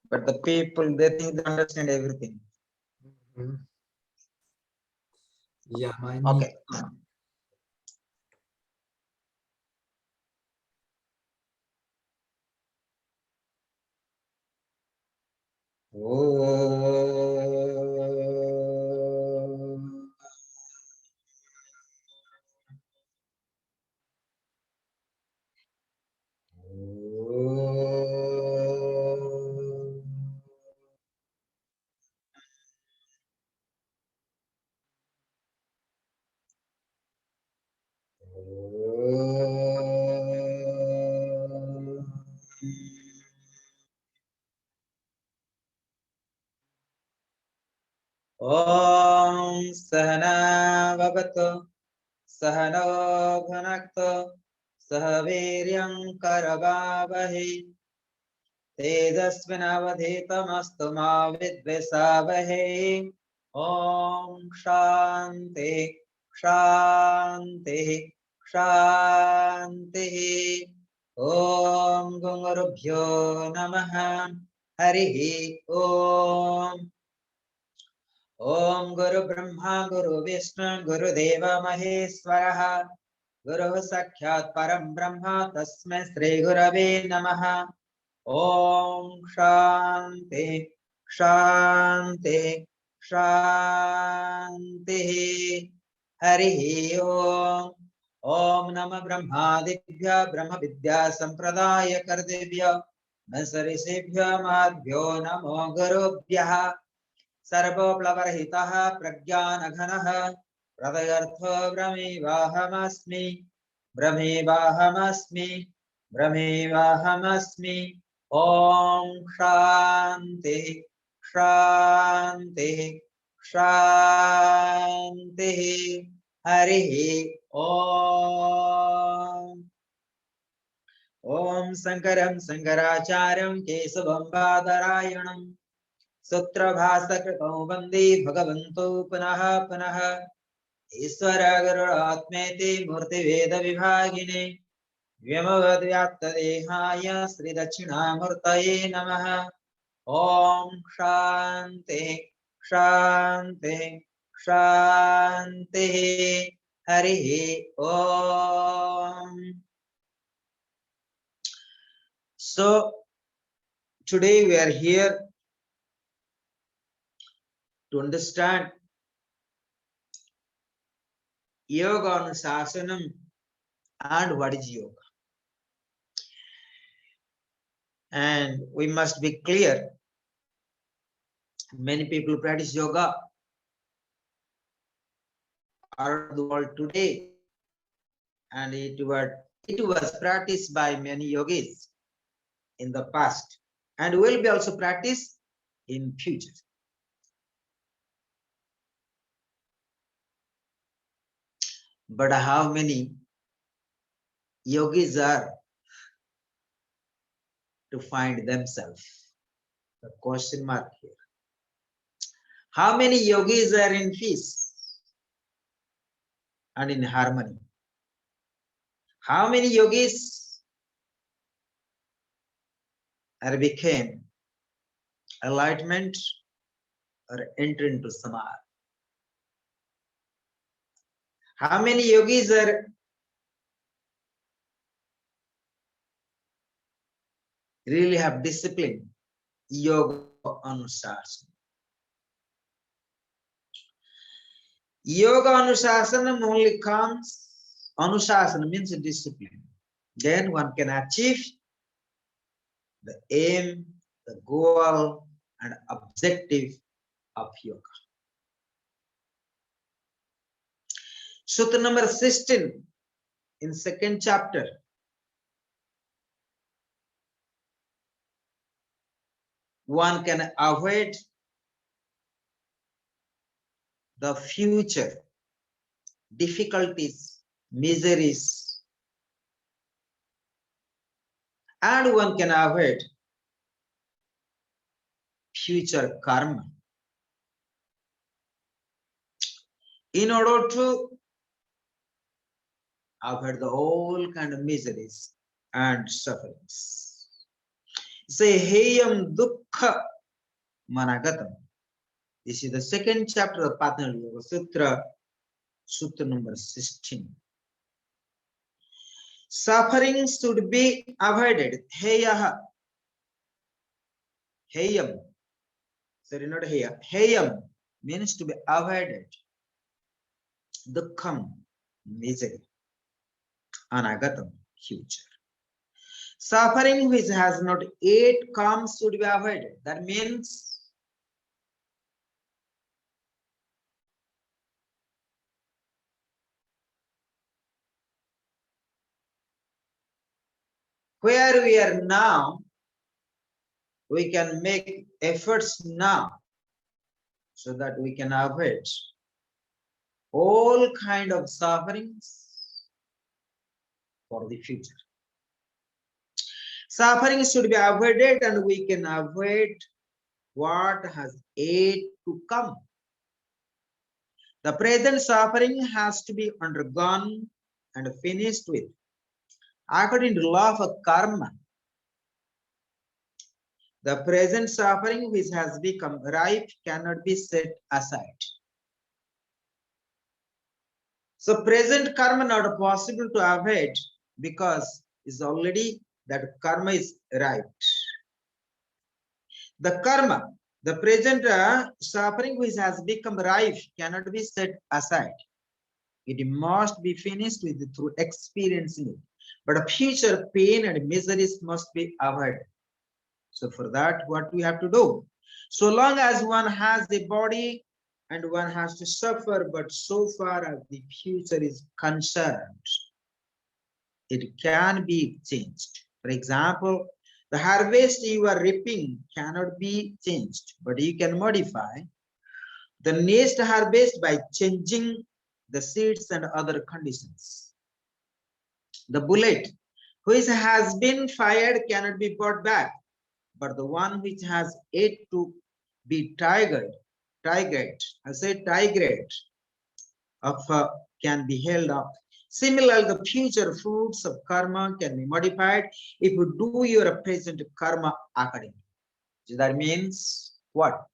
But the people, they think they understand everything. Yeah, Okay. Om Sahana Bhavato Sahano Bhunakto Sahaviryam Karavavahe Tejasvinavadhitamastu ma vidvisavahe. Om Shanti Shanti Shanti. Om Gurubhyo Namaha. Harihi Om. Om Guru Brahma Guru Vishnu Guru Deva Maheswaraha Guru Sakshat Param Brahma Tasmai Shri Gurave Namaha. Om Shanti Shanti Shanti. Harihi Om. Om Nama Brahmadibhya Brahma Vidya Sampradaya Kardebhya Nasarishebhya Madhyo Namo Gurubhyaha. सर्वप्लवरहितः प्रज्ञानघनः हृदयर्थो भ्रमेवाहमस्मि भ्रमेवाहमस्मि भ्रमेवाहमस्मि. ॐ शान्तिः शान्तिः शान्तिः. हरिः ॐ. ॐ शङ्करं शङ्कराचार्यं केशवं बादरायणं सूत्रभाष्यकृतौ वन्दे भगवन्तौ पुनः पुनः. ईश्वर गुरुरात्मेति मूर्तिभेदविभागिने व्योमवद्व्याप्तदेहाय श्रीदक्षिणामूर्तये नमः. ॐ शान्तिः शान्तिः शान्तिः. हरिः ॐ. So today we are here to understand yoga anusasanam and what is yoga. And we must be clear, many people practice yoga around the world today, and it was practiced by many yogis in the past and will be also practiced in future. But how many yogis are to find themselves? The question mark here. How many yogis are in peace and in harmony? How many yogis are became enlightenment or enter into samadhi? How many yogis are really have discipline? Yoga anusasana. Yoga anusasana only comes, anusasana means discipline. Then one can achieve the aim, the goal, and objective of yoga. Sutra number 16 in second chapter. One can avoid the future difficulties, miseries, and one can avoid future karma. In order to avoid the whole kind of miseries and sufferings. Say Heyam Dukkha Managatam. This is the second chapter of Patanjali Yoga Sutra, Sutra number 16. Suffering should be avoided. Heyaha. Heyam. Sorry, not heya. Heyam means to be avoided. Dukkham, misery. Anagatam, future. Suffering which has not yet come should be avoided. That means where we are now, we can make efforts now so that we can avoid all kind of sufferings for the future. Suffering should be avoided, and we can avoid what has yet to come. The present suffering has to be undergone and finished with. According to the law of karma, the present suffering which has become ripe cannot be set aside. So present karma not possible to avoid because it's already that karma is ripe. The karma, the present suffering which has become ripe cannot be set aside. It must be finished with through experiencing it. But future pain and miseries must be avoided. So for that, what we have to do? So long as one has the body and one has to suffer, but so far as the future is concerned, it can be changed. For example, the harvest you are reaping cannot be changed, but you can modify the next harvest by changing the seeds and other conditions. The bullet which has been fired cannot be brought back, but the one which has yet to be triggered, can be held up. Similarly, the future fruits of karma can be modified if you do your present karma accordingly. So that means what?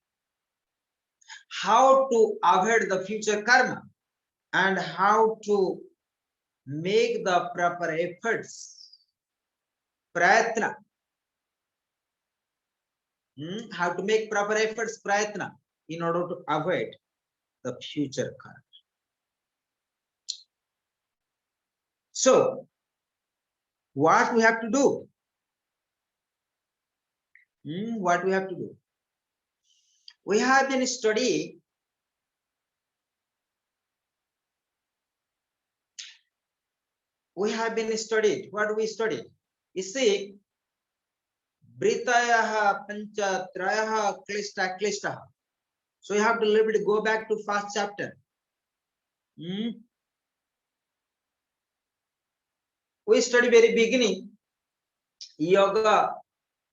How to avoid the future karma and how to make the proper efforts, prayatna. How to make proper efforts, prayatna, in order to avoid the future karma. So, what we have to do? What we have to do? We have been studying what we studied. You see, Britayaha Pancha Trayaha Klishta Klishta. So you have to little bit go back to first chapter. We study very beginning yoga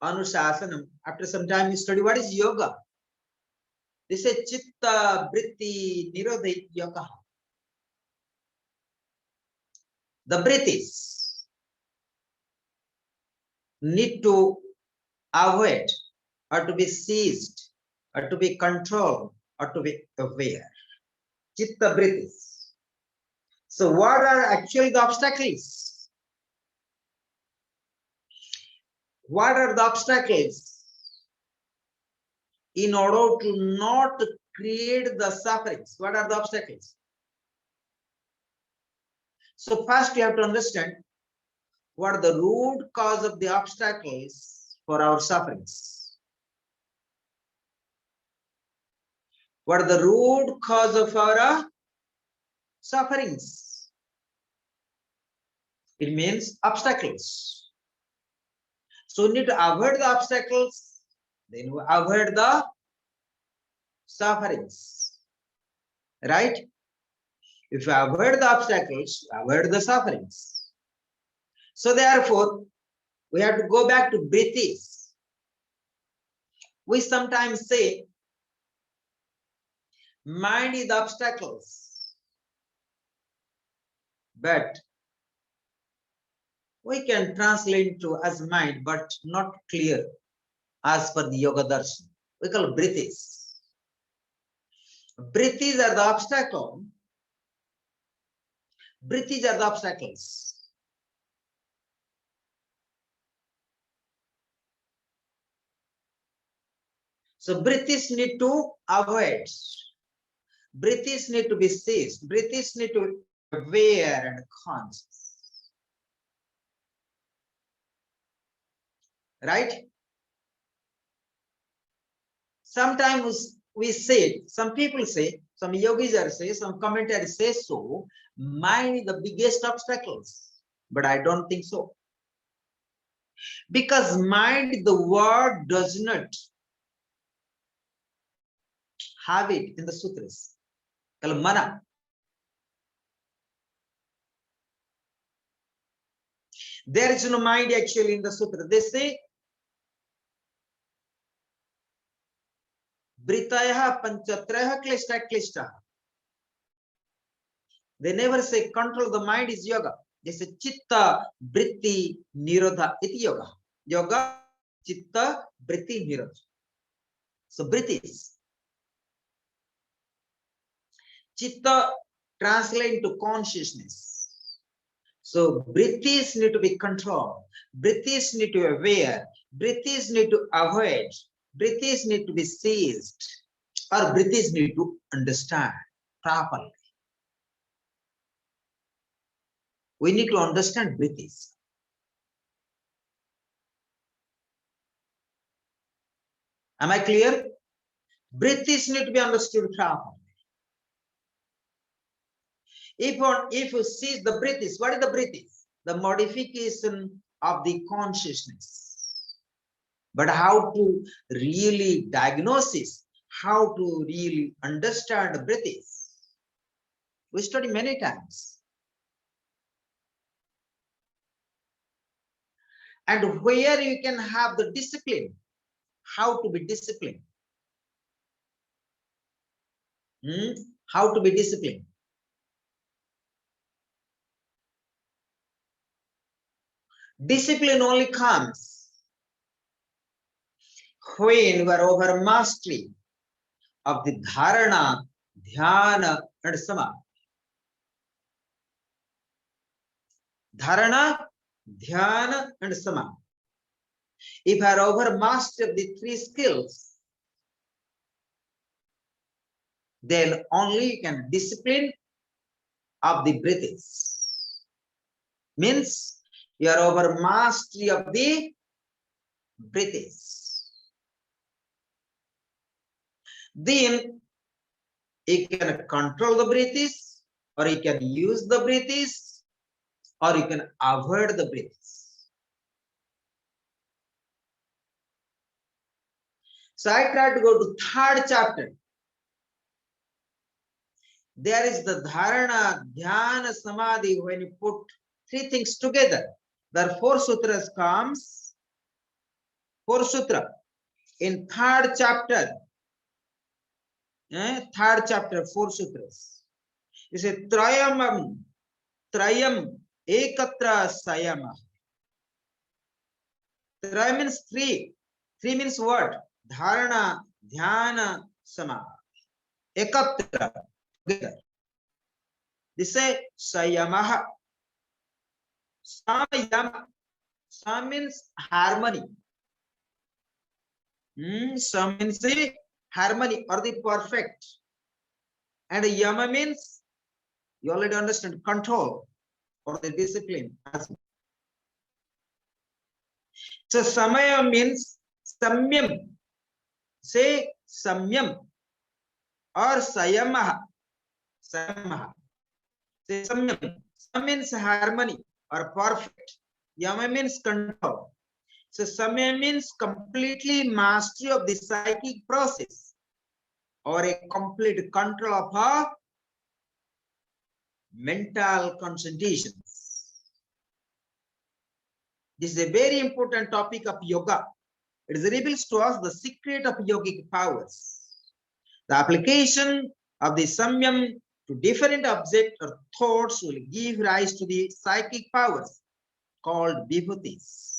anusasanam. After some time we study what is yoga. This is chitta vritti nirodha yoga. The breaths need to avoid or to be seized or to be controlled or to be aware. Chitta breaths. So what are actually the obstacles? What are the obstacles in order to not create the sufferings? What are the obstacles? So first you have to understand what are the root cause of the obstacles for our sufferings. What are the root cause of our sufferings? It means obstacles. So we need to avoid the obstacles, then we avoid the sufferings. Right? If you avoid the obstacles, avoid the sufferings. So therefore, we have to go back to breaths. We sometimes say, mind is the obstacles. But We can translate to as mind, but not clear as per the Yoga Darshan. We call Britis. Britis are the obstacle. Britis are the obstacles. So Britis need to avoid. Britis need to be seized. Britis need to be aware and conscious. Right? Sometimes we say, some people say, some yogis are say, some commentators say so, mind is the biggest obstacles. But I don't think so. Because mind, the word does not have it in the sutras. Called mana. There is no mind actually in the sutra. They say Britaya Panchatraha Klishta Klishta. They never say control the mind is yoga. They say Chitta Britti Nirodha iti yoga. Yoga Chitta Britti Nirodha. So Britti is Chitta translate into consciousness. So Britis need to be controlled. Britis need to be aware. Britis need to avoid. Britis need to be seized. Or Britis need to understand properly. We need to understand Britis. Am I clear? Britis need to be understood properly. If you see the Britis, what is the Britis? The modification of the consciousness. But how to really diagnose, how to really understand the Britis? We study many times. And where you can have the discipline, how to be disciplined. How to be disciplined. Discipline only comes when we are over mastery of the dharana, dhyana, and samadhi. Dharana, dhyana, and samadhi. If I are over mastery of the three skills, then only you can discipline of the breathing. Means you are over mastery of the breathing. Then you can control the breathing, or you can use the breathing, or you can avoid the breathing. So I try to go to third chapter. There is the dharana, dhyana, samadhi. When you put three things together, there are 4 sutras comes. 4 sutra in third chapter. Third chapter, 4 sutras. You say trayam ekatra sayama. Trayam means 3. 3 means what? Dharana, dhyana, samadhi. Ekatra. Together. They say sayamaha. Samayama. Sam means harmony. Sam means the harmony or the perfect. And yama means, you already understand, control or the discipline. So samaya means samyam. Say samyam or sayamaha. Sayamaha. Say samyam. Sam means harmony or perfect. Yama means control. So samya means completely mastery of the psychic process or a complete control of our mental concentrations. This is a very important topic of yoga. It reveals to us the secret of yogic powers. The application of the samyam to different objects or thoughts will give rise to the psychic powers called vibhutis.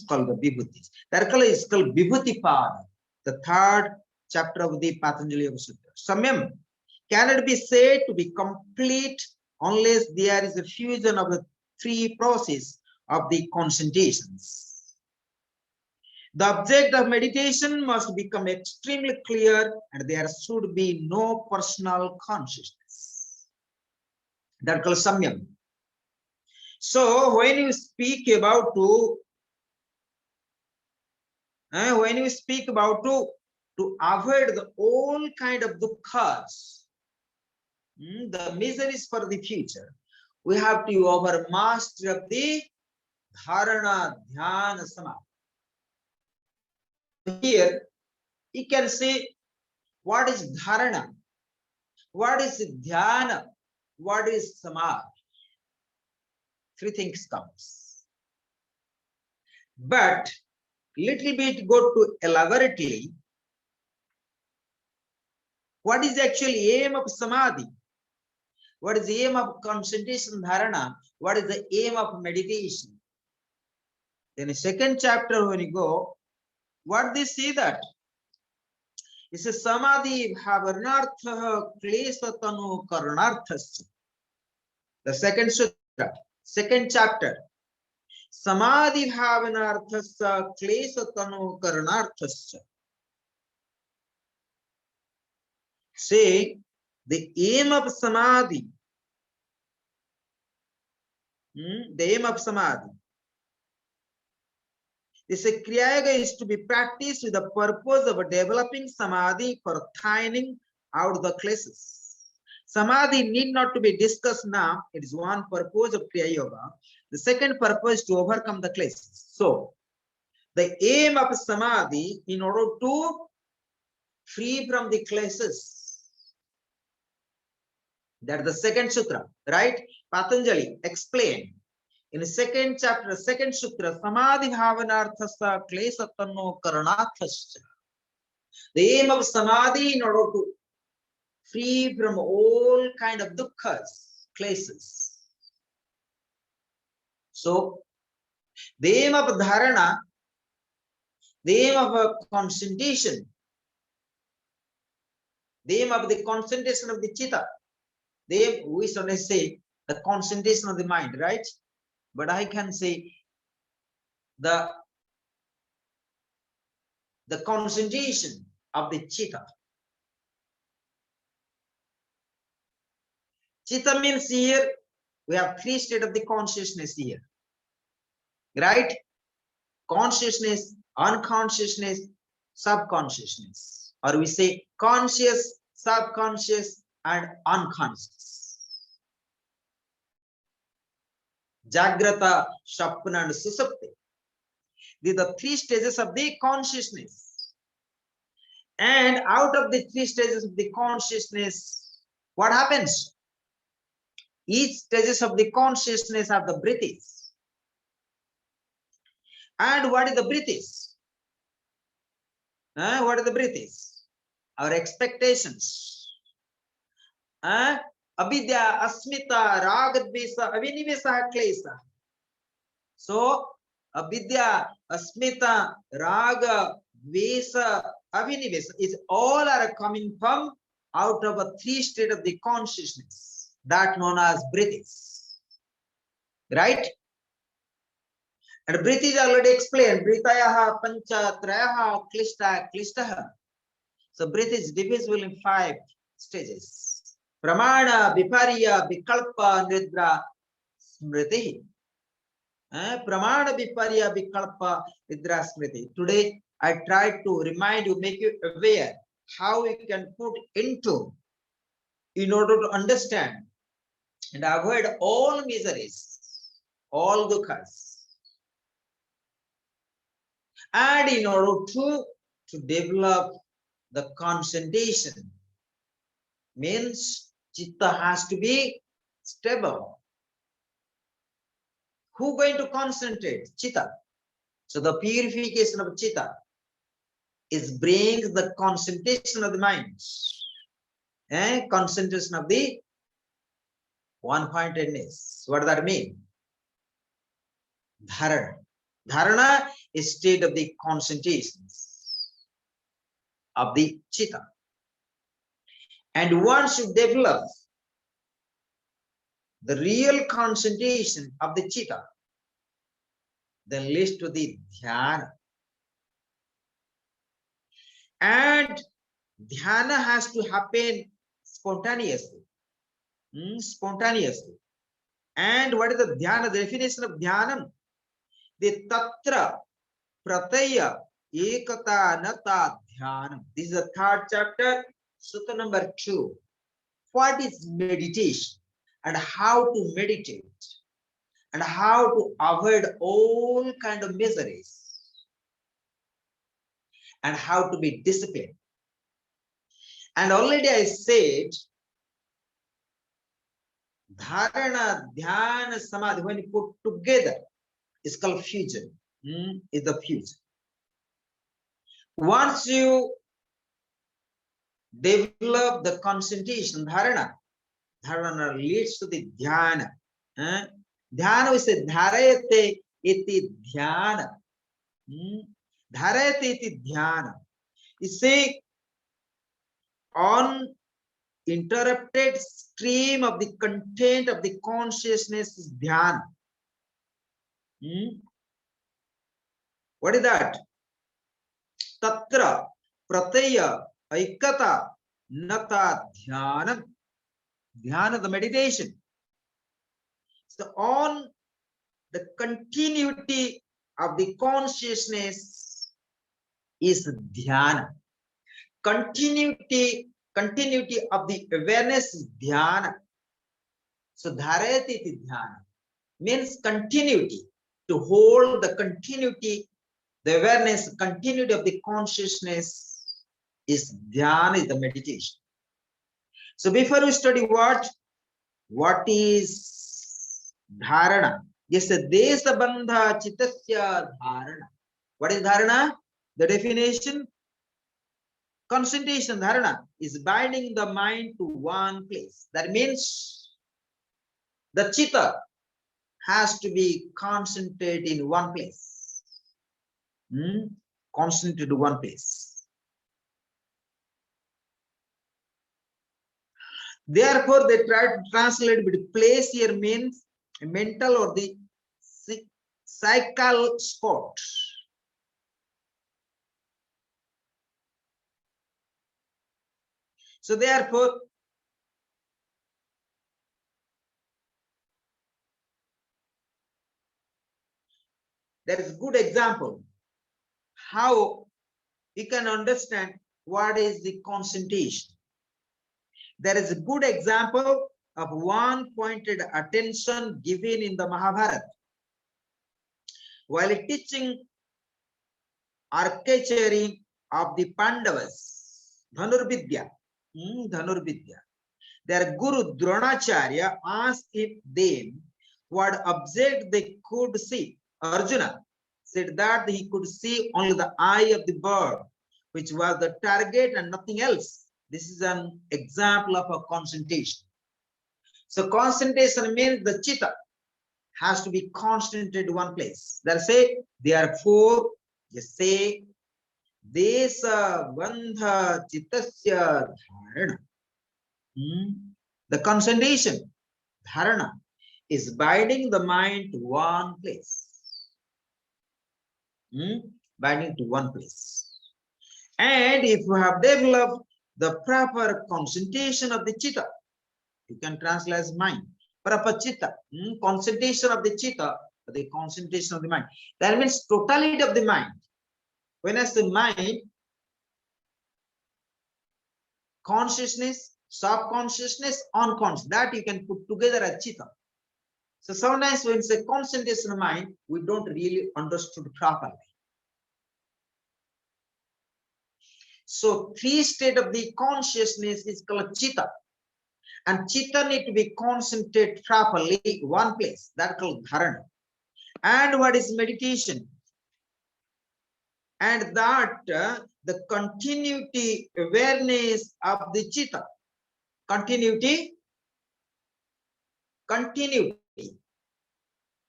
Called the vibhutis. That color is called Vibhuti Pada, the third chapter of the Patanjali Yoga Sutra. Samyam cannot be said to be complete unless there is a fusion of the three processes of the concentrations. The object of meditation must become extremely clear and there should be no personal consciousness. That is called Samyam. So when you speak about to avoid the all kind of dukkhas, the miseries for the future, we have to over master of the dharana, dhyana, samadhi. Here you can say what is dharana, what is dhyana, what is samadhi. Three things comes. But little bit go to elaborately. What is actually aim of samadhi? What is the aim of concentration dharana? What is the aim of meditation? Then the second chapter when you go, what they say that? It says samadhi bhavanartha klesatanu karnarthasya. The second sutra, second chapter. Samadhi bhavanarthasya klesatanu karnarthasya. Say the aim of samadhi. The aim of samadhi. This Kriya Yoga is to be practiced with the purpose of developing samadhi for thinning out the classes. Samadhi need not to be discussed now. It is one purpose of Kriya Yoga. The second purpose is to overcome the classes. So, the aim of samadhi in order to free from the classes. That is the second sutra, right? Patanjali explained. In the second chapter, second sutra, samadhi bhavanarthasya klesatano karanathasya. The aim of samadhi in order to free from all kind of dukkhas, klesas. So, the aim of dharana, the aim of a concentration, the aim of the concentration of the chitta, the aim, we certainly say the concentration of the mind, right? But I can say the concentration of the chitta. Chitta means here we have three states of the consciousness here, right? Consciousness, unconsciousness, subconsciousness, or we say conscious, subconscious, and unconscious. Jagrata, Shapna, and Susupti. These are the three stages of the consciousness. And out of the three stages of the consciousness, what happens? Each stages of the consciousness are the breaths. And what is the breaths? What are the breaths? Our expectations. Avidya, asmita, raga, dvesa, avinivesa, klesa. So, avidya, asmita, raga, dvesa, avinivesa is all are coming from out of a three state of the consciousness that known as breaths. Right? And breath is already explained. Britayaha, pancha, trayaha, klishta, klishtaha. So breath is divisible in 5 stages. Pramana, Viparya, Vikalpa, Nidra, Smriti. Pramana, Viparya, Vikalpa, Nidra, Smriti. Today, I try to remind you, make you aware how you can put into in order to understand and avoid all miseries, all dukkhas. And in order to develop the concentration, means chitta has to be stable. Who going to concentrate? Chitta. So the purification of chitta is brings the concentration of the mind. Concentration of the one-pointedness. What does that mean? Dharana. Dharana is state of the concentration of the chitta. And one should develop the real concentration of the chitta, then leads to the dhyana. And dhyana has to happen spontaneously. Spontaneously. And what is the dhyana? The definition of dhyana? The tatra prataya ekata nata dhyanam. This is the third chapter, Sutta number 2. What is meditation and how to meditate and how to avoid all kind of miseries and how to be disciplined. And already I said, dharana, dhyana, samadhi, when you put together, is called fusion. Is the fusion. Once you develop the concentration, dharana leads to the dhyana. Dhyana is a dharayate iti dhyana. Dharayate iti dhyana. It's a uninterrupted stream of the content of the consciousness is dhyana. What is that? Tatra prataya aikata nata dhyanam. Dhyana, the meditation. So on the continuity of the consciousness is dhyana. Continuity of the awareness is dhyana. So dharayati iti dhyana means continuity, to hold the continuity, the awareness, continuity of the consciousness is dhyana, is the meditation. So before we study what is dharana? Yes, desa bandha chittasya dharana. What is dharana? The definition: concentration. Dharana is binding the mind to one place. That means the chitta has to be concentrated in one place. Concentrated to one place. Therefore, they try to translate with place here means a mental or the psychical spot. So therefore, there is a good example how you can understand what is the concentration. There is a good example of one pointed attention given in the Mahabharata. While teaching archery of the Pandavas, Dhanurvidya, their Guru Dronacharya asked them what object they could see. Arjuna said that he could see only the eye of the bird, which was the target and nothing else. This is an example of a concentration. So concentration means the chitta has to be concentrated in one place. That's it. Therefore, you say, desa bandha chittasya dharana. The concentration, dharana, is binding the mind to one place. Binding to one place. And if you have developed the proper concentration of the chitta, you can translate as mind. Proper chitta, concentration of the chitta, the concentration of the mind. That means totality of the mind. When I say mind, consciousness, subconsciousness, unconscious, that you can put together as chitta. So sometimes when say concentration of mind, we don't really understood properly. So three state of the consciousness is called chitta. And chitta need to be concentrated properly in one place. That's called dharana. And what is meditation? And that the continuity awareness of the chitta. Continuity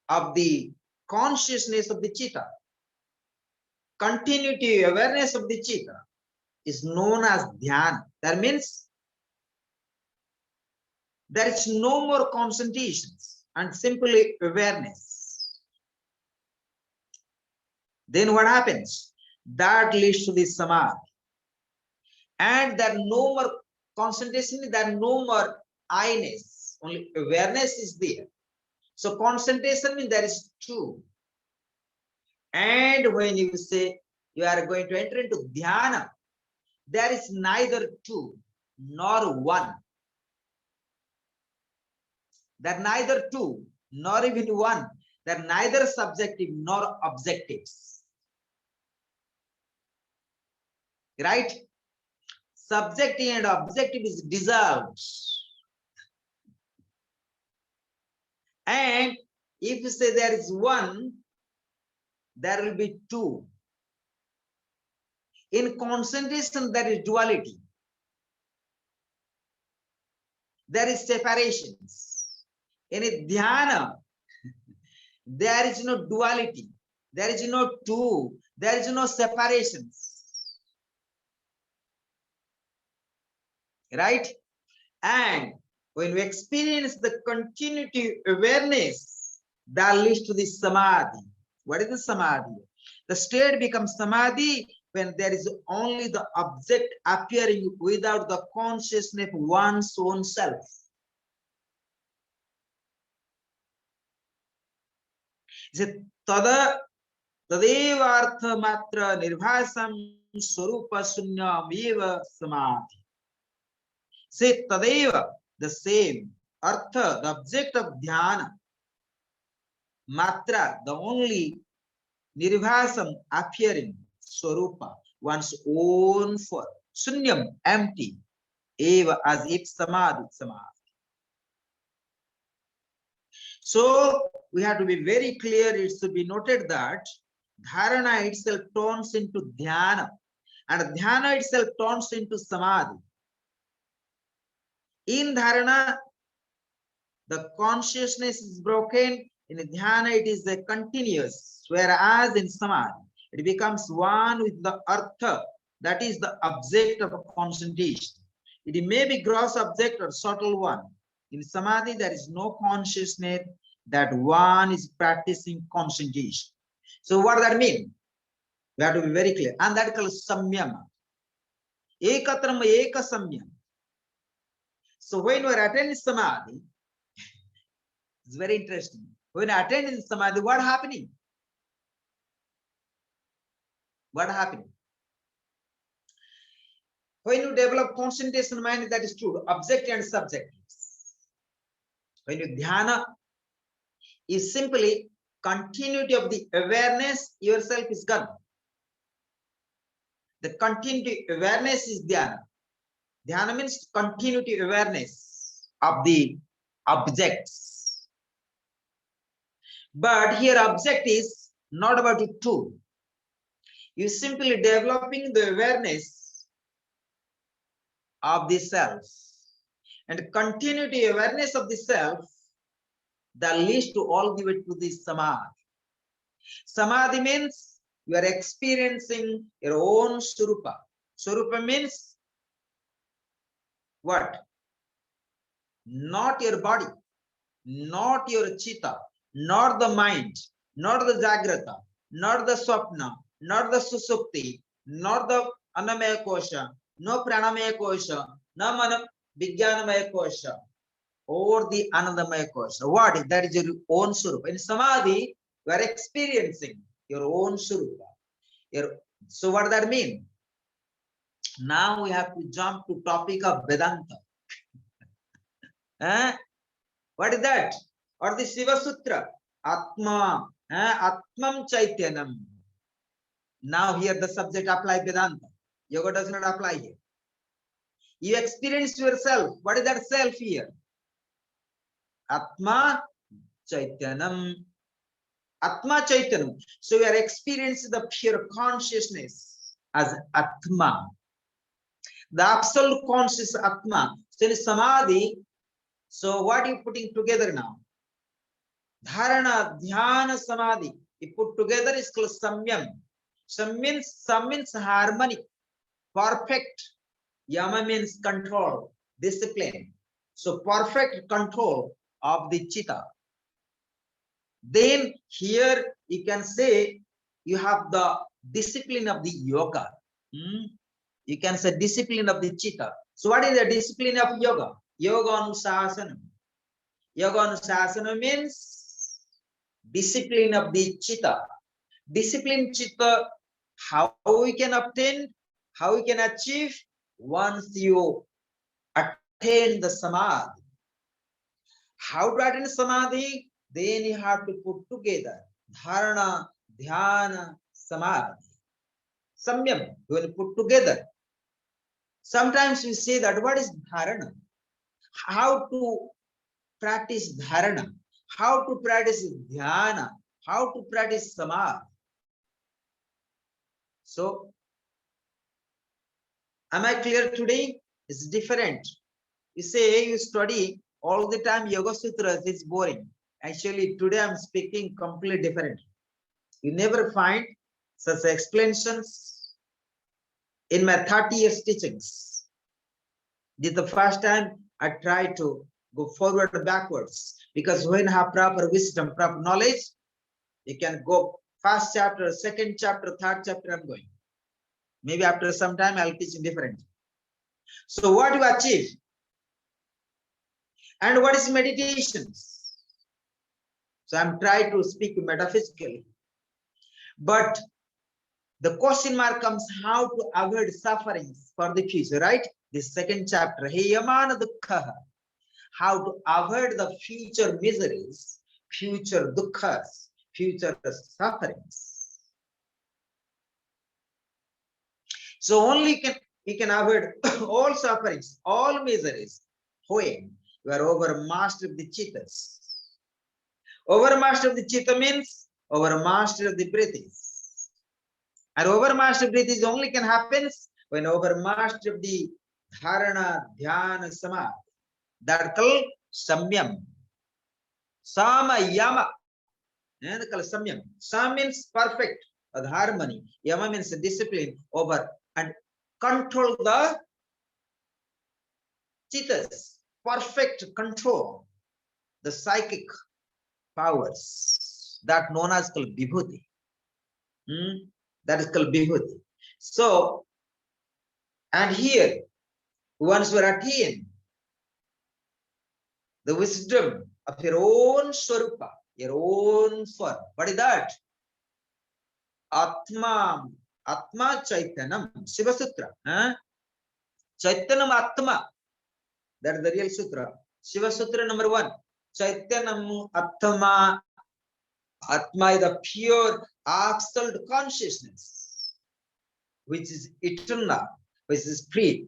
of the consciousness of the chitta, continuity awareness of the chitta is known as dhyana. That means there is no more concentrations and simply awareness. Then what happens? That leads to the samadhi. And there no more concentration, there no more I-ness, only awareness is there. So concentration means there is two. And when you say you are going to enter into dhyana, there is neither two nor one. There are neither two nor even one. They are neither subjective nor objectives. Right? Subjective and objective is dissolved. And if you say there is one, there will be two. In concentration, there is duality. There is separations. In dhyana, there is no duality. There is no two. There is no separations. Right? And when we experience the continuity awareness, that leads to the samadhi. What is the samadhi? The state becomes samadhi when there is only the object appearing without the consciousness of one's own self. Tada tadevartha matra nirvasam swarupa sunyameva samadhi. Say tadeva, the same, artha, the object of dhyana, matra, the only, nirvasam, appearing, swarupa, one's own form, sunyam, empty, eva, as if samadhi, samadhi. So we have to be very clear. It should be noted that dharana itself turns into dhyana, and dhyana itself turns into samadhi. In dharana, the consciousness is broken. In dhyana, it is a continuous, whereas in samadhi, it becomes one with the artha, that is the object of concentration. It may be gross object or subtle one. In samadhi, there is no consciousness that one is practicing concentration. So what does that mean? We have to be very clear. And that is called samyama. Ekatram eka samyam. So when we are attending samadhi, it's very interesting. When I attend in samadhi, what happening? What happening? When you develop concentration mind, that is true, objective and subjective. When you dhyana is simply continuity of the awareness, yourself is gone. The continuity awareness is dhyana. Dhyana means continuity awareness of the objects. But here object is not about the two. You simply developing the awareness of the self. And continuity awareness of the self that leads to all the way to the samadhi. Samadhi means you are experiencing your own swarupa. Swarupa means what? Not your body, not your chitta, not the mind, not the jagrata, not the swapna, not the susupti, not the annamaya kosha, no pranamaya kosha, no mana vijnanamaya kosha, or the anandamaya kosha. What is that? Is your own swarupa. In samadhi, you are experiencing your own swarupa. So what does that mean? Now we have to jump to topic of Vedanta. What is that? Or the Shiva Sutra, Atma, Atmam Chaityanam. Now here the subject apply Vedanta. Yoga does not apply here. You experience yourself. What is that self here? Atma Chaityanam. Atma Chaityanam. So we are experiencing the pure consciousness as Atma. The absolute conscious Atma. So in Samadhi, so what are you putting together now? Dharana, dhyana, samadhi. If put together is called samyam. Sam means harmony, perfect. Yama means control, discipline. So perfect control of the chitta. Then here you can say you have the discipline of the yoga. You can say discipline of the chitta. So what is the discipline of yoga? Yoga anusasana. Yoga anusasana means discipline of the chitta. Discipline chitta, how we can obtain, how we can achieve once you attain the samadhi. How to attain samadhi? Then you have to put together dharana, dhyana, samadhi. Samyam, you will put together. Sometimes we say that what is dharana? How to practice dharana? How to practice dhyana? How to practice samadhi? So, am I clear today? It's different. You say you study all the time Yoga Sutras, it's boring. Actually, today I'm speaking completely different. You never find such explanations in my 30 years teachings. This is the first time I try to go forward or backwards, because when I have proper wisdom, proper knowledge, you can go first chapter, second chapter, third chapter, I'm going. Maybe after some time I'll teach in different. So what you achieve? And what is meditations? So I'm trying to speak metaphysically. But the question mark comes how to avoid sufferings for the future, right? The second chapter, Heyamana Dukkha, how to avoid the future miseries, future dukkhas, future sufferings. So only you can avoid all sufferings, all miseries, when you are over master of the chittas. Over master of the chitta means over master of the breathing. And over master of breathing only can happen when over master of the dharana, dhyana, samadhi. That called samyam. Sama yama. And called samyam. Sam means perfect, or harmony. Yama means discipline over and control the chittas. Perfect control the psychic powers that known as called vibhuti. That is called vibhuti. So, and here, once we are attained the wisdom of your own swarupa, your own form. What is that? Atma, Atma Chaitanam, Shiva Sutra. Chaitanam Atma. That is the real sutra. Shiva Sutra number 1. Chaitanam Atma. Atma is the pure, absolute consciousness, which is eternal, which is free,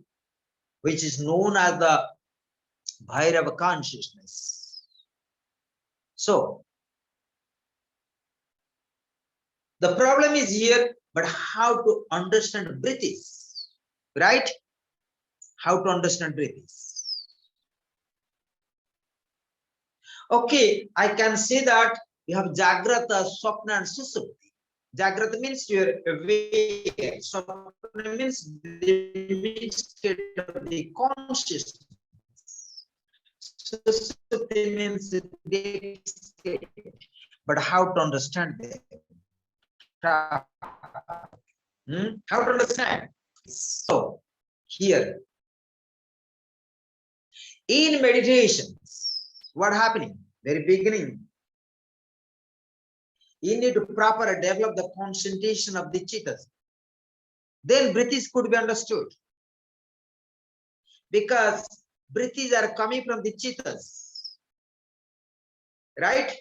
which is known as the Bhairava consciousness. So, the problem is here, but how to understand breaths, right? How to understand breaths. Okay, I can say that you have Jagrata, Swapna, and Susupti. Jagrata means you're aware. Swapna means the state of the consciousness. Susupti means the state. But how to understand them? How to understand? So, here, in meditations, what happening? Very beginning, you need to properly develop the concentration of the chittas. Then breaths could be understood. Because breaths are coming from the chittas. Right?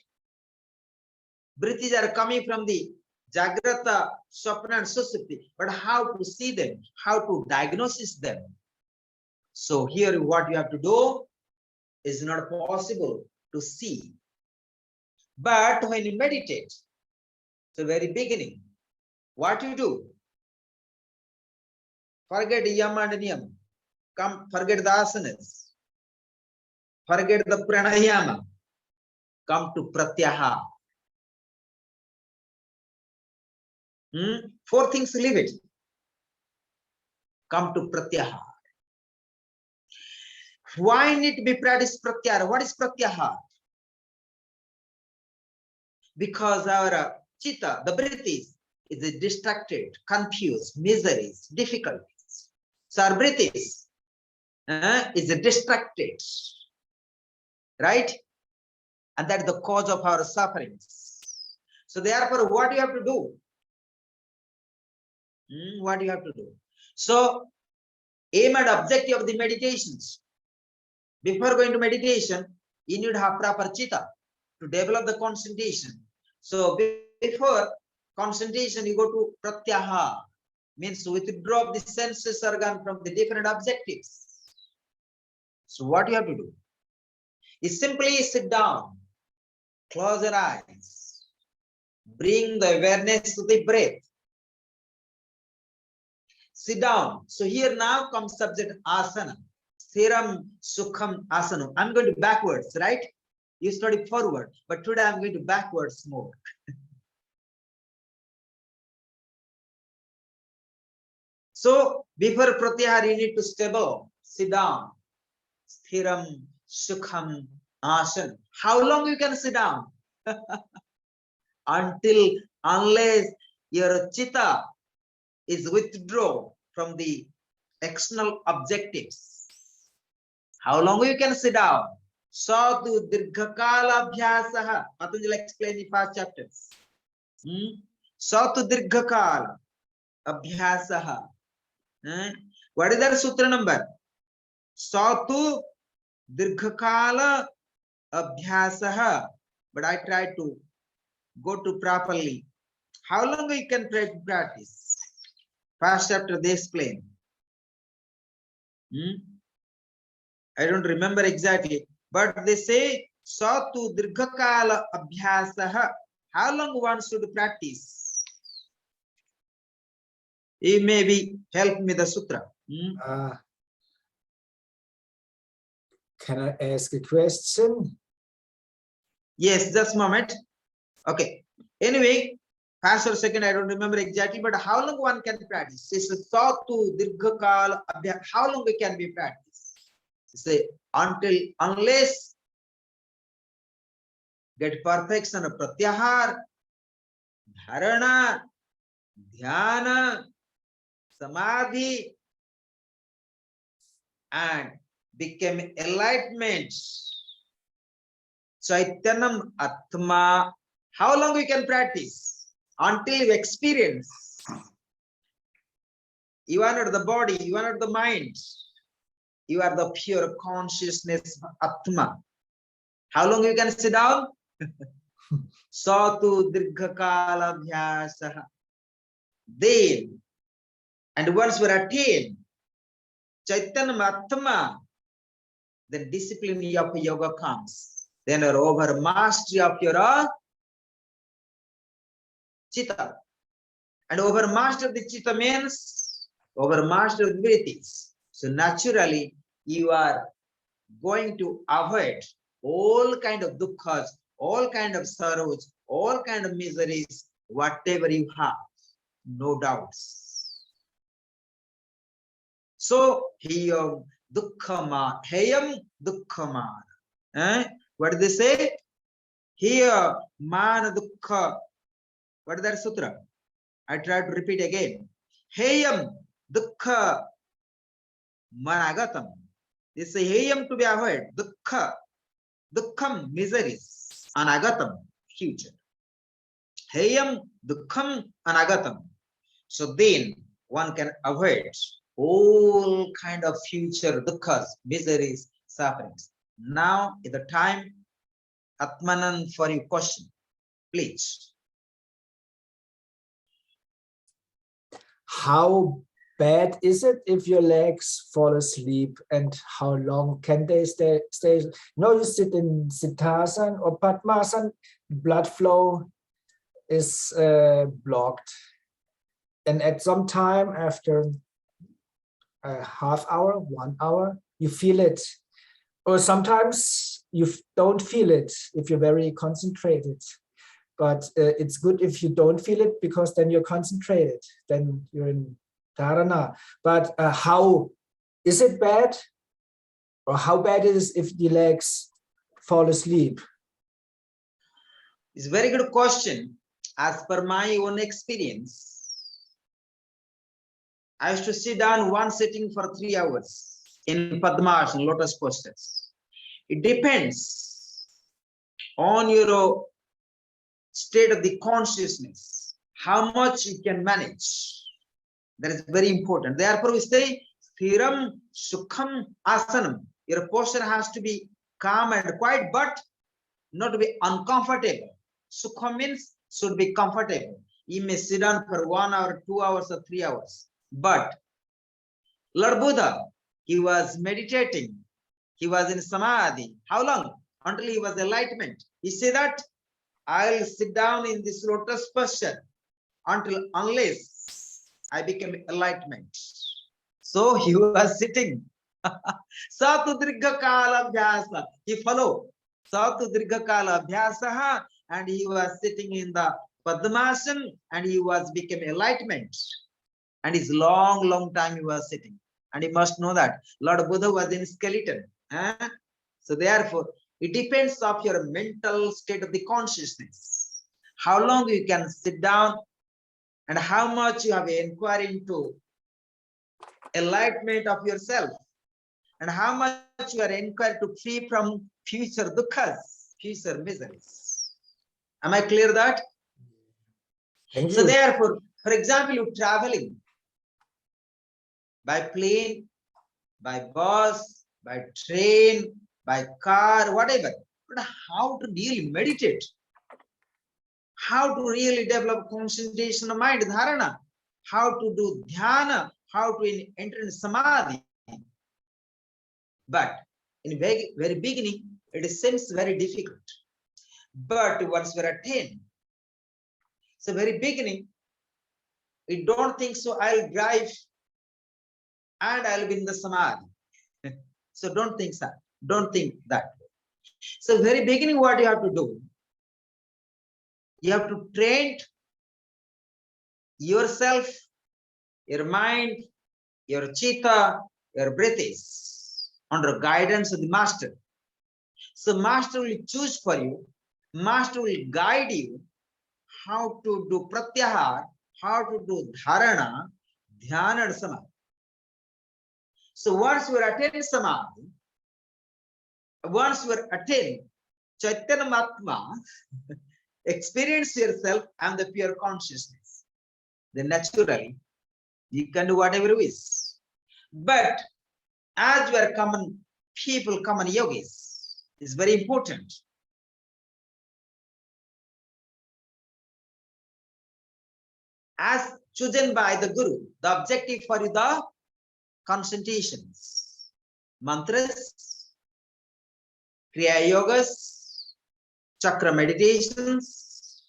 Breaths are coming from the Jagrata, Swapna, and Susupti. But how to see them? How to diagnose them? So here what you have to do is not possible to see. But when you meditate, the very beginning, what you do? Forget yama and niyama. Come, forget the asanas. Forget the pranayama. come to pratyahara. Four things, leave it. Come to pratyahara. Why need to be practiced pratyahara? What is pratyahara? Because our chitta, the breath is distracted, confused, miseries, difficulties. So our breath is distracted, right? And that's the cause of our sufferings. So therefore, what you have to do? What you have to do? So aim and objective of the meditations. Before going to meditation, you need to have proper chitta to develop the concentration. So before concentration, you go to pratyahara, means to withdraw the senses organ from the different objectives. So what you have to do is simply sit down, close your eyes, bring the awareness to the breath. Sit down. So here now comes subject asana. Sthiram Sukham Asana. I'm going to backwards, right? You study forward, but today I'm going to backwards more. So before pratyahara, you need to stable, sit down. Sthiram Sukham Asana. How long you can sit down? Unless your chitta is withdrawn from the external objectives. How long you can sit down? Sadhu dirghakala abhyasaha. Patanjali explained in past chapters. Sadhu dirghakala abhyasaha. What is that sutra number? Sadhu dirghakala abhyasaha. But I try to go to properly. How long you can try to practice? Past chapter they explain. I don't remember exactly, but they say Satu Dirghakala Abhyasaha. How long one should practice? It maybe help me the sutra. Can I ask a question? Yes, just a moment. Okay. Anyway, first or second, I don't remember exactly, but how long one can practice? It's a Satu Dirghakala Abhyasaha. How long it can be practiced? Say unless get perfection of pratyahara, dharana, dhyana, samadhi, and become enlightenment. Chaitanam Atma. How long we can practice? Until you experience. You are not the body, you are not the mind. You are the pure consciousness Atma. How long you can sit down? Satu dirghakala abhyasaha. Then, and once we attain Chaitanya Atma, the discipline of yoga comes. Then over mastery of your chitta. And over mastery of the chitta means over mastery of the breathings. So naturally, you are going to avoid all kind of dukkhas, all kind of sorrows, all kind of miseries, whatever you have, no doubts. So heyam dukkhama, heyam dukkhama. What do they say? Here man dukkha. What is that sutra? I try to repeat again. Heyam dukkha managatam. They say heyam to be avoided. Dukkha. Dukkham, miseries. Anagatam, future. Heyam dukkham anagatam. So then one can avoid all kind of future dukkhas, miseries, sufferings. Now is the time, Atmanan, for your question. Please. How bad is it if your legs fall asleep, and how long can they stay? You sit in Siddhasana or Padmasana, blood flow is blocked, and at some time after a half hour, 1 hour, you feel it. Or sometimes you don't feel it if you're very concentrated. But it's good if you don't feel it, because then you're concentrated, then you're in dharana. But how is it bad, or how bad it is if the legs fall asleep? It's a very good question. As per my own experience, I used to sit down one sitting for 3 hours in Padmasana, lotus postures. It depends on your state of the consciousness, how much you can manage. That is very important. Therefore, we say, Sthiram Sukham Asanam. Your posture has to be calm and quiet, but not to be uncomfortable. Sukham means should be comfortable. You may sit down for 1 hour, 2 hours, or 3 hours. But Lord Buddha, he was meditating. He was in Samadhi. How long? Until he was enlightenment. He said that I'll sit down in this lotus posture unless I become enlightenment. So he was sitting. Satu Dirgha Kala Abhyasa. He followed. Satu Dirgha Kala Abhyasa, and he was sitting in the Padmasana, and he was become enlightenment. And his long time he was sitting. And you must know that Lord Buddha was in skeleton. So therefore, it depends of your mental state of the consciousness. How long you can sit down and how much you have inquired into enlightenment of yourself, and how much you are inquired to free from future dukkhas, future miseries. Am I clear that? Thank So you. therefore, for example, you're traveling by plane, by bus, by train, by car, whatever. But how to really meditate? How to really develop concentration of mind, dharana? How to do dhyana? How to enter in samadhi? But in very beginning, it seems very difficult. But once we attain, so very beginning, we don't think so. I'll drive and I'll be in the samadhi. So don't think that. Don't think that. So very beginning, what you have to do? You have to train yourself, your mind, your chitta, your breath is under guidance of the master. So master will choose for you. Master will guide you how to do pratyahar, how to do dharana, dhyana, and samadhi. So once you attain samadhi, once you attain Chaitanya Matma, experience yourself and the pure consciousness, then naturally you can do whatever you wish. But as we are common people, common yogis, is very important. As chosen by the Guru, the objective for the concentrations, mantras, kriya yogas, chakra meditations,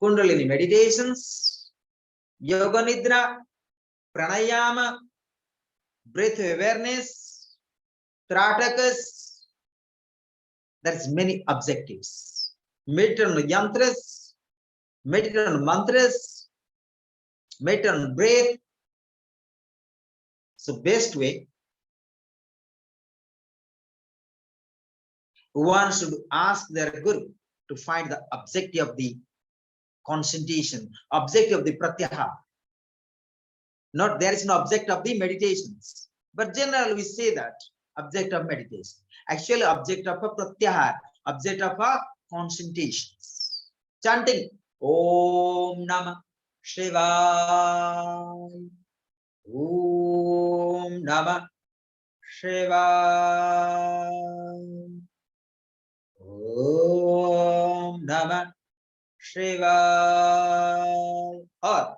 kundalini meditations, yoga nidra, pranayama, breath awareness, tratakas. There's many objectives. Meditate on yantras, meditate on mantras, meditate on breath. So best way, one should ask their Guru to find the objective of the concentration, objective of the pratyahar. Not there is no object of the meditations, but generally we say that object of meditation. Actually, object of a pratyahar, object of a concentrations. Chanting Om Namah Shivaya, Om Namah Shivaya, Om Namah Shivaya. Or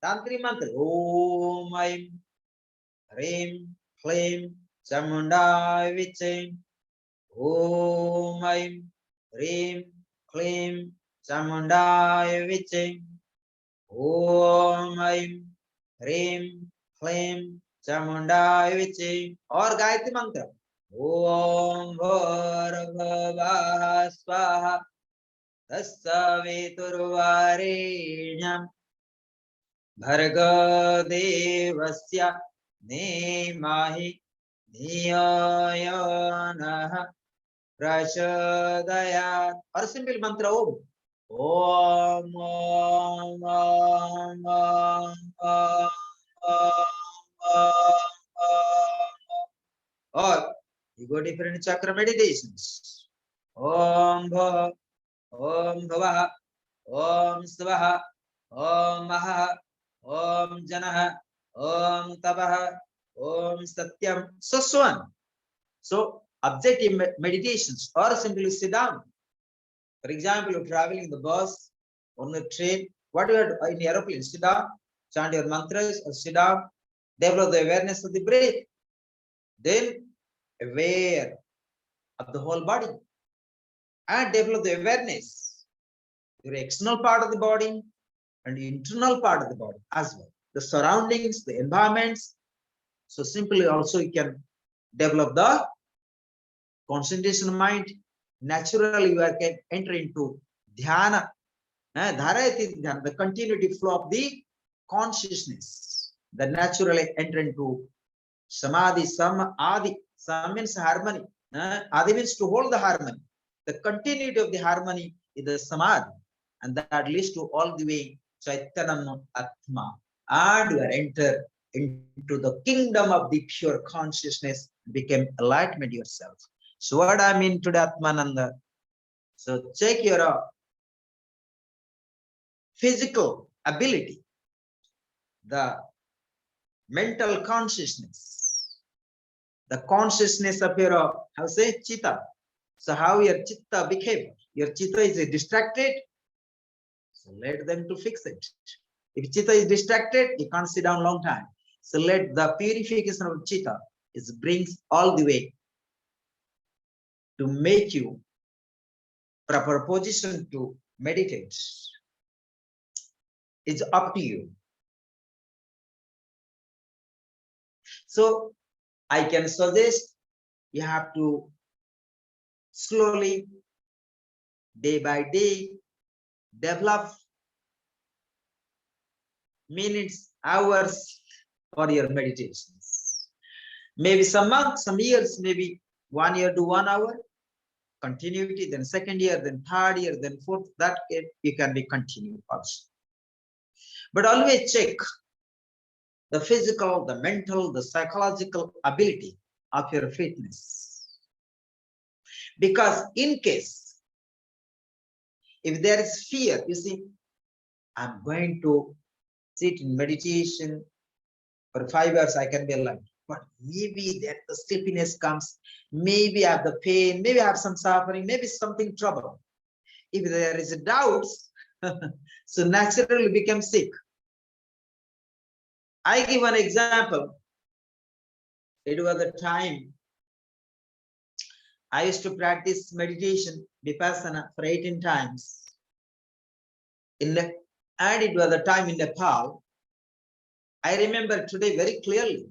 Tantri mantra Om Aim Hrim Klim Chamundai Vichai. Om Aim Hrim Klim Chamundai Vichai. Om Aim Hrim Klim Chamundai Vichai. Or Gayatri mantra Om Bhurabhuvah Swaha Tassaviturvarenyam Bharga Devasya Nemahi Dhiyayanah Prachodayat. Or simple mantra Om. Om Om Om Om Om Om Om. Or you go different chakra meditations. Om Bha, Om Bhava, Om Svaha, Om Maha, Om Janaha, Om Tabaha, Om Satyam. So on. So objective meditations or simply sit down. For example, you're traveling in the bus, on the train, what you are in the aeroplane, sit down, chant your mantras or sit down, develop the awareness of the breath. Then aware of the whole body and develop the awareness, your external part of the body and the internal part of the body as well, the surroundings, the environments. So simply also you can develop the concentration of mind. Naturally you are can enter into dhyana, the continuity flow of the consciousness that naturally enter into samadhi. Sam means harmony. Adi means to hold the harmony. The continuity of the harmony is the samadhi, and that leads to all the way Chaitanam Atma, and you are enter into the kingdom of the pure consciousness, become enlightenment yourself. So what I mean today, Atmananda. So check your physical ability, the mental consciousness, the consciousness of your, how say, chitta. So how your chitta behave? Your chitta is distracted, so let them to fix it. If chitta is distracted, you can't sit down long time. So let the purification of chitta is brings all the way to make you proper position to meditate. It's up to you. So I can suggest you have to slowly, day by day, develop minutes, hours for your meditations. Maybe some months, some years, maybe 1 year to 1 hour, continuity, then second year, then third year, then fourth, that you can be continued also. But always check the physical, the mental, the psychological ability of your fitness. Because in case, if there is fear, you see, I'm going to sit in meditation for 5 hours, I can be alive. But maybe that the sleepiness comes, maybe I have the pain, maybe I have some suffering, maybe something trouble. If there is a doubt, so naturally become sick. I give an example. It was the time I used to practice meditation, vipassana, for 18 times. And it was the time in Nepal. I remember today very clearly.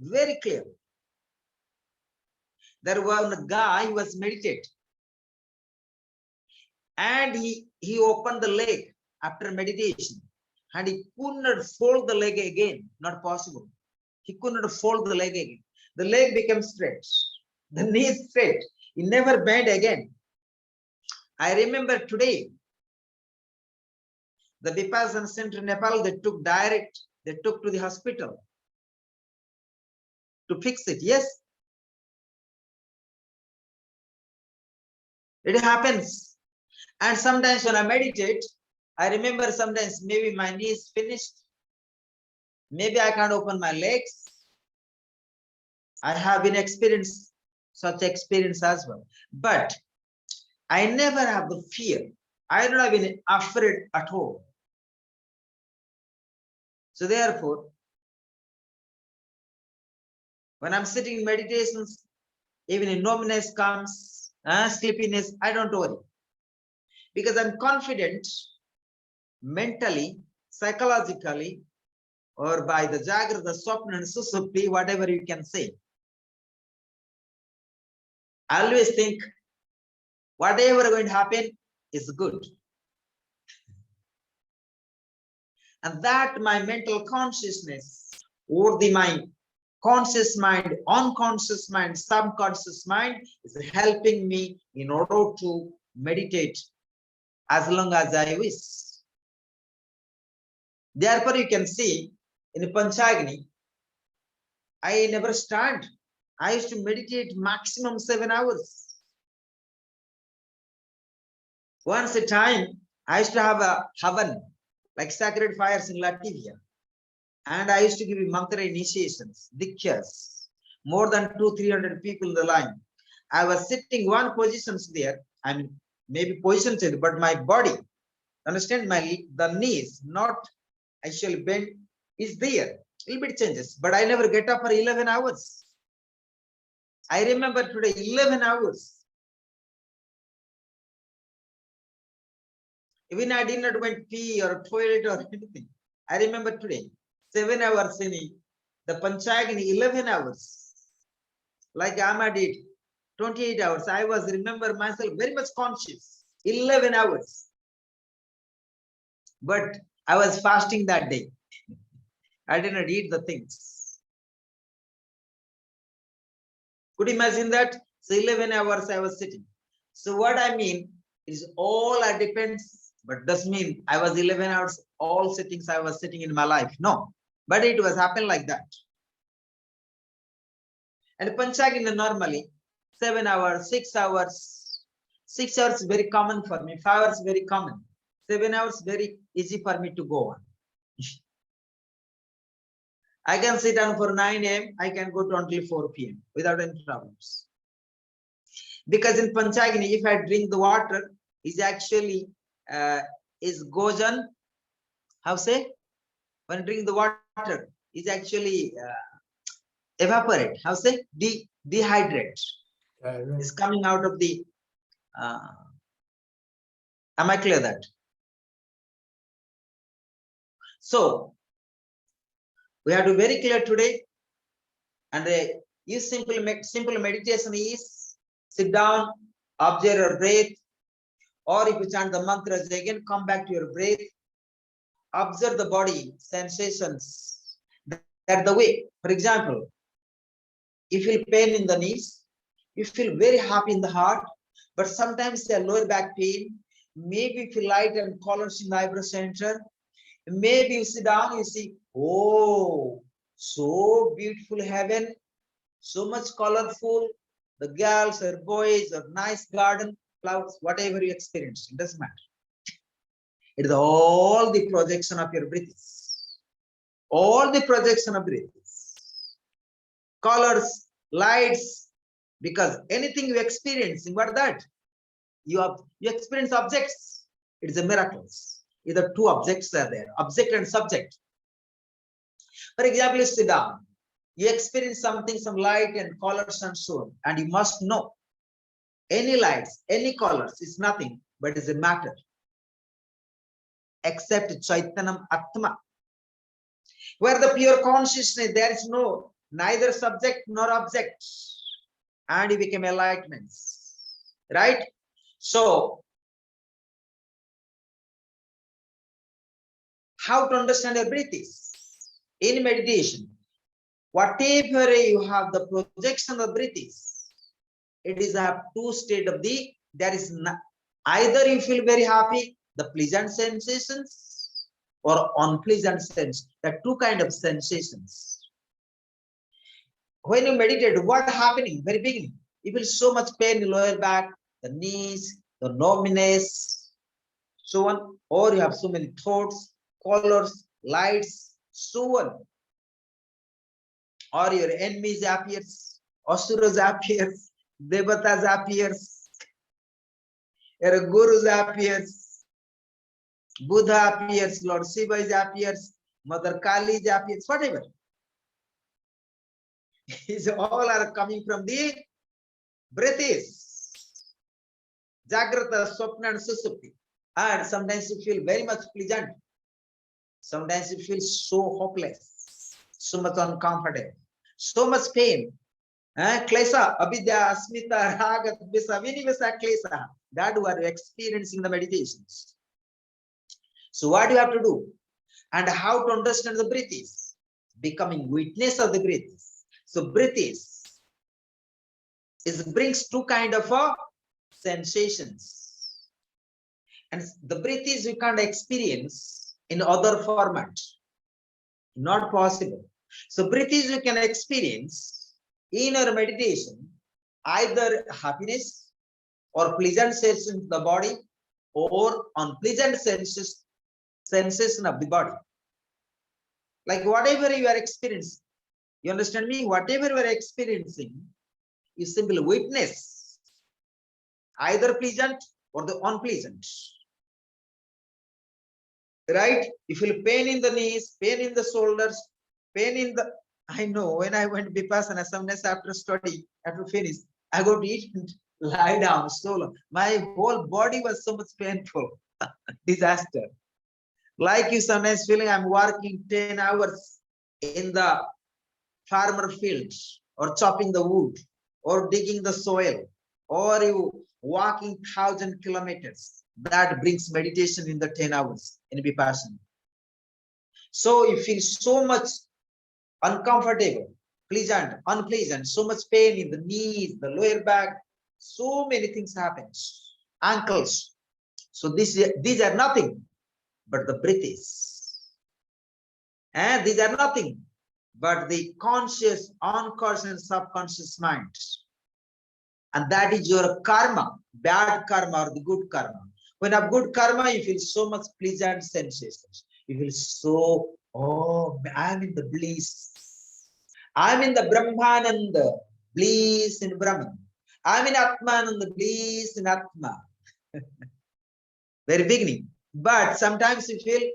Very clear. There was a guy who was meditating. And he opened the leg after meditation. And he could not fold the leg again. Not possible. He could not fold the leg again. The leg became straight. The knee straight. He never bent again. I remember today, the Vipassana Center in Nepal, they took to the hospital to fix it. Yes. It happens. And sometimes when I meditate, I remember sometimes maybe my knee is finished. Maybe I can't open my legs. I have been experienced such experience as well. But I never have the fear. I don't have been afraid at all. So therefore, when I'm sitting in meditations, even in numbness comes, sleepiness, I don't worry. Because I'm confident mentally, psychologically, or by the Jagrata, Swapna, and Susupti, whatever you can say. I always think whatever going to happen is good. And that my mental consciousness or my conscious mind, unconscious mind, subconscious mind is helping me in order to meditate as long as I wish. Therefore, you can see in Panchagni, I never stand. I used to meditate maximum 7 hours. Once a time, I used to have a havan, like sacred fires in Latvia. And I used to give mantra initiations, dikhyas, more than 200-300 people in the line. I was sitting one positions there. I mean, maybe positions, but my body, understand, the knees, not actually bent, is there. A little bit changes, but I never get up for 11 hours. I remember today, 11 hours. Even I did not went pee or toilet or anything. I remember today, 7 hours in the Panchagini, 11 hours. Like Amma did, 28 hours. I was, remember myself, very much conscious, 11 hours. But I was fasting that day. I did not eat the things. Could you imagine that? So 11 hours I was sitting. So what I mean is all depends, but does mean I was 11 hours, all sittings I was sitting in my life. No, but it was happen like that. And Panchagini normally 7 hours, 6 hours. 6 hours is very common for me. 5 hours very common. 7 hours very easy for me to go on. I can sit down for 9 a.m. I can go to until 4 p.m. without any problems. Because in Panchagini, if I drink the water, is actually goes on. How say? When I drink the water, is actually evaporate. How say? Dehydrate. Is coming out of the. Am I clear that? So we have to be very clear today. And use simple meditation is sit down, observe your breath, or if you chant the mantras again, come back to your breath. Observe the body sensations. That's the way. For example, you feel pain in the knees, you feel very happy in the heart, but sometimes the lower back pain, maybe you feel light and colors in the eyebrow center. Maybe you sit down, you see, oh, so beautiful heaven, so much colorful, the girls or boys or nice garden, flowers, whatever you experience, it doesn't matter. It is all the projection of your breaths. All the projection of breaths. Colors, lights, because anything you experience, what that? You experience objects. It is a miracle. Either two objects are there, object and subject. For example, you sit down, you experience something, some light and colors and so on, and you must know any lights, any colors is nothing but is a matter except Chaitanam Atma. Where the pure consciousness, there is no neither subject nor object, and you become enlightenment, right? So how to understand your breath is in meditation. Whatever you have the projection of breath is, it is a two state of the, there is either you feel very happy, the pleasant sensations, or unpleasant sense. There are two kinds of sensations. When you meditate, what happening? Very beginning, you feel so much pain in lower back, the knees, the numbness, so on, or you have so many thoughts, colors, lights, so on. Or your enemies appears, asuras appears, devatas appears, your gurus appears, Buddha appears, Lord Shiva appears, Mother Kali appears, whatever. These all are coming from the breath is. Jagrata, Swapna and Susupti. And sometimes you feel very much pleasant. Sometimes you feel so hopeless, so much uncomfortable, so much pain. Klesa, avidya, asmita, raga, dvesa, vinivesa, klesa. That we are experiencing the meditations. So what do you have to do? And how to understand the breath is? Becoming witness of the breath. So breath is brings two kind of sensations. And the breath is you can't experience in other format. Not possible. So breath is you can experience in your meditation either happiness or pleasant sensation of the body or unpleasant sensation of the body. Like whatever you are experiencing, you understand me? Whatever you are experiencing, you simply witness either pleasant or the unpleasant. Right? You feel pain in the knees, pain in the shoulders, pain in the. I know when I went Vipassana, some days after study, after finish, I go to eat and lie down so long. My whole body was so much painful. Disaster. Like you sometimes feeling I'm working 10 hours in the farmer fields or chopping the wood or digging the soil or you walking 1,000 kilometers. That brings meditation in the 10 hours in Vipassana. So you feel so much uncomfortable, pleasant, unpleasant, so much pain in the knees, the lower back, so many things happen, ankles. So these are nothing but the breath is. And these are nothing but the conscious, unconscious, and subconscious mind. And that is your karma, bad karma or the good karma. When you have good karma, you feel so much pleasant sensations. You feel so, oh, I'm in the bliss. I'm in the Brahmananda, bliss in Brahman. I'm in Atmananda, bliss in Atma. Very beginning. But sometimes you feel,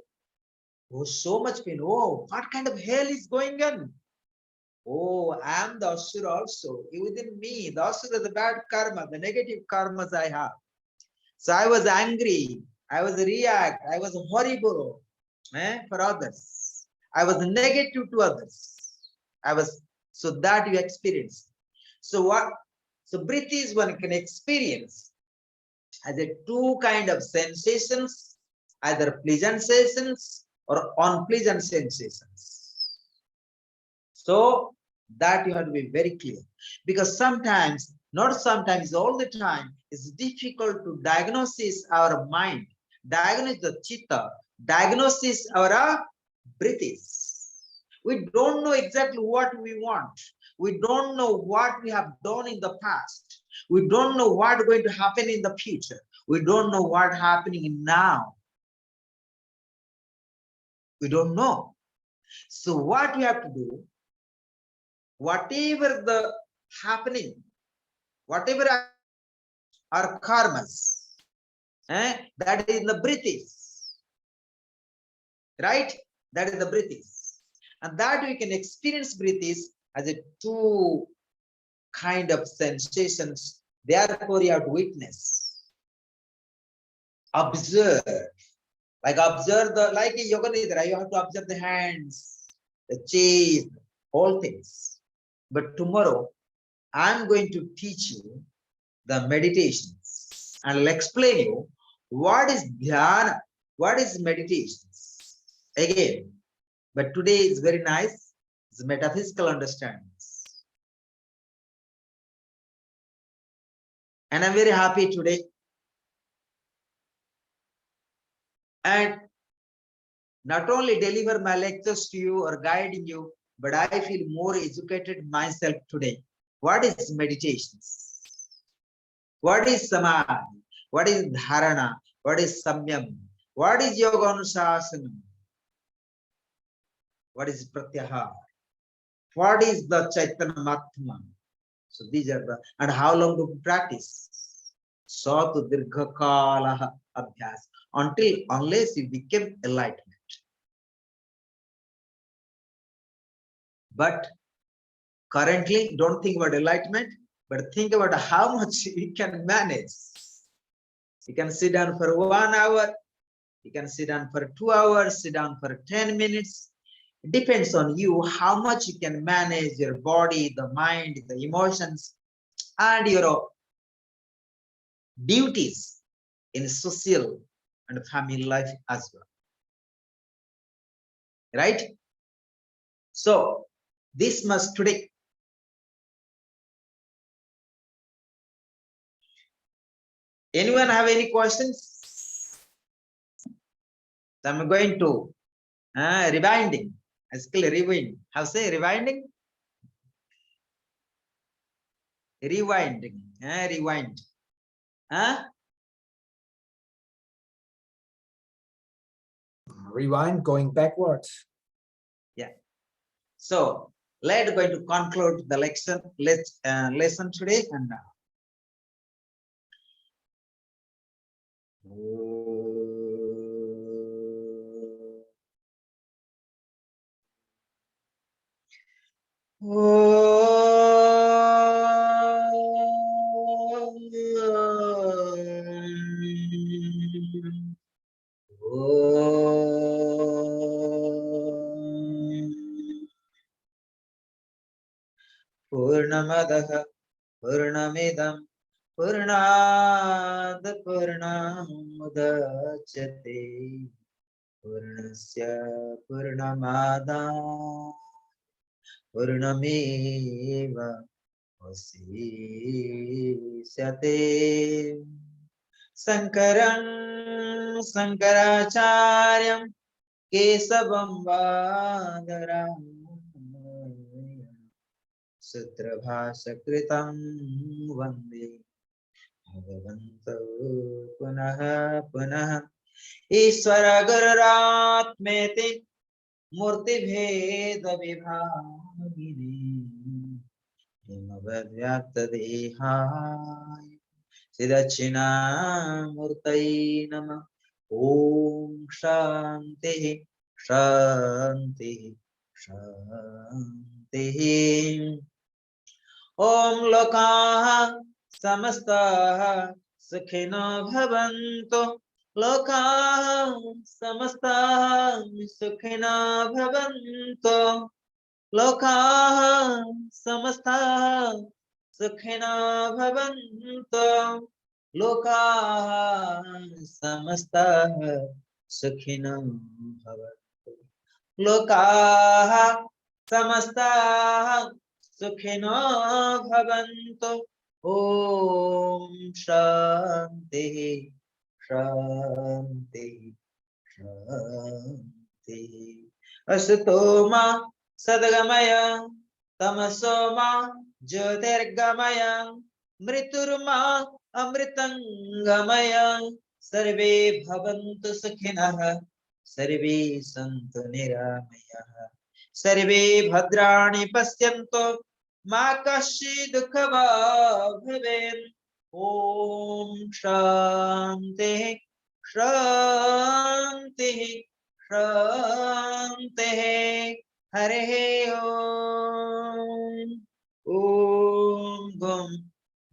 oh, so much pain. Oh, what kind of hell is going on? Oh, I am the Asura also. Within me, the Asura, the bad karma, the negative karmas I have. So I was angry. I was react. I was horrible for others. I was negative to others. I was, so that you experience. So what? So breath is one can experience as a two kind of sensations, either pleasant sensations or unpleasant sensations. So that you have to be very clear, because sometimes, not sometimes, all the time, it's difficult to diagnose our mind, diagnose the chitta, diagnose our breaths. We don't know exactly what we want. We don't know what we have done in the past. We don't know what's going to happen in the future. We don't know what's happening now. We don't know. So what we have to do, whatever the happening, whatever our karmas, that is the breaths, right? That is the breaths. And that we can experience breaths as a two kind of sensations. Therefore, you have to witness, observe, like observe the, like a yoga nidra, you have to observe the hands, the chest, all things. But tomorrow, I'm going to teach you the meditations and I'll explain you what is dhyana, what is meditations again. But today is very nice, it's metaphysical understandings. And I'm very happy today. And not only deliver my lectures to you or guiding you, but I feel more educated myself today. What is meditations? What is samadhi? What is dharana? What is samyam? What is yoga anushasanam? What is pratyahara? What is the chaitanya matma? So these are the, and how long to practice? Satu dirgha kala abhyas, until, unless you become enlightenment. But currently, don't think about enlightenment, but think about how much you can manage. You can sit down for 1 hour, you can sit down for 2 hours, sit down for 10 minutes. depends on you how much you can manage your body, the mind, the emotions, and your duties in social and family life as well. Right? So this must today. Anyone have any questions? So I'm going to rewinding. Skill rewind. How say rewinding? Rewinding. Rewind. Rewind, going backwards. Yeah. So let's going to conclude the lesson. Let's lesson today and now. Purnamadaha Purnamidam Purnad Purnamudachyate Purnasya Purnamada Purnameva Vasishyate Sankaram Sankaracharyam Kesavam Vadaram Sutra Bhasakritam Vande Bhagavanto Punaha Punaha Ishvara Gururatmeti Murti Bheda Vibhagini Himavadyakta Dehaya Siddhachina Murtai Nama Om Shanti Shanti Shanti Om Lokaha Samastaha Sukhino Bhavantu Lokaha Samastaha Sukhino Bhavantu Lokaha Samastaha Sukhino Bhavantu Lokaha Samastaha Sukhino Bhavantu Lokaha Samastaha Sukhino Bhavantu Om Shanti Shanti Shanti Asatoma Sadgamaya Tamasoma Jyotirgamaya Mriturma Amritangamaya Sarve Bhavantu Sukhinah Sarve Santu Niramayah Sarve Bhadrani Pasyanto Ma Kashi Dukhava Bhaven Om Shanti Shanti Shanti Hare Om Om Gum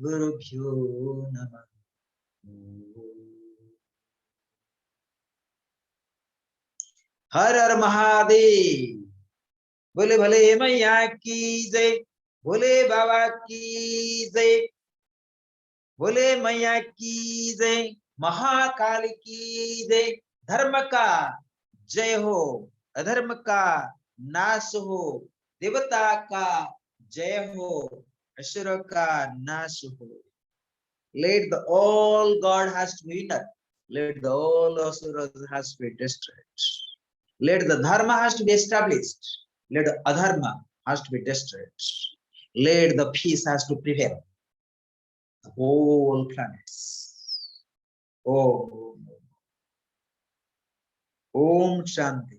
Gurubhyo Namah Har Har Mahadev बोले भले मैया की जय बोले बाबा की जय बोले मैया की जय महाकाल की जय धर्म का जय हो अधर्म का नाश हो देवता का जय हो असुर का नाश हो let the all God has to be winner let the all asuras has to be destroyed let the dharma has to be established let the adharma has to be destroyed let the peace has to prevail the whole planets Om Shanti